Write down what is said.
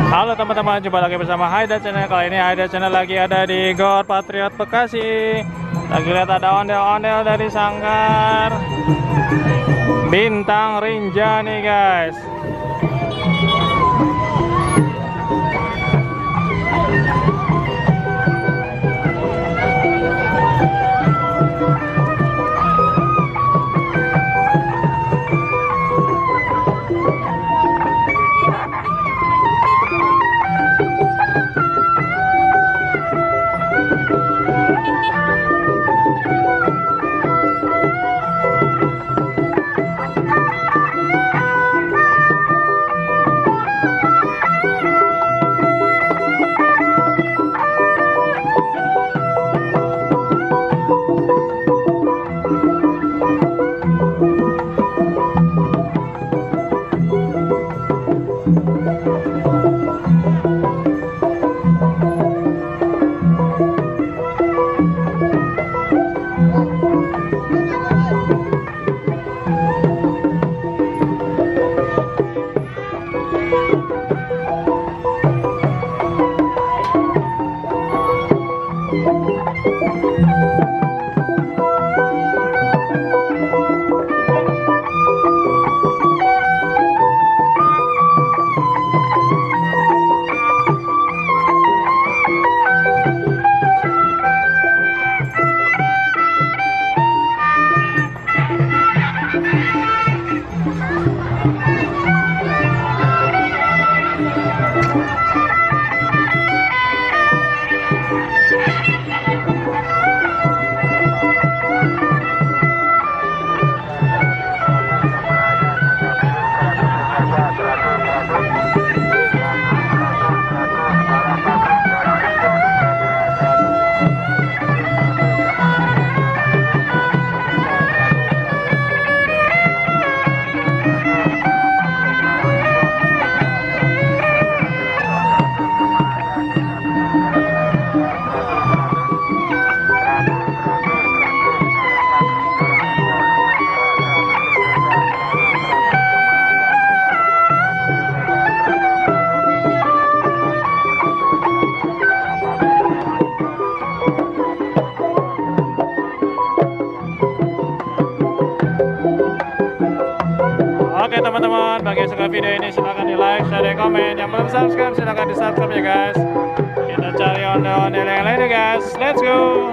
Halo teman-teman, jumpa lagi bersama Haida Channel. Kali ini Haida Channel lagi ada di Gor Patriot Bekasi. Lagi lihat ada ondel-ondel dari Sanggar Bintang Rinja nih guys. Oke teman-teman, bagi yang suka video ini silahkan di like, share, dan komen. Yang belum subscribe silahkan di subscribe ya guys. Kita cari ondel-ondel yang lainnya guys. Let's go.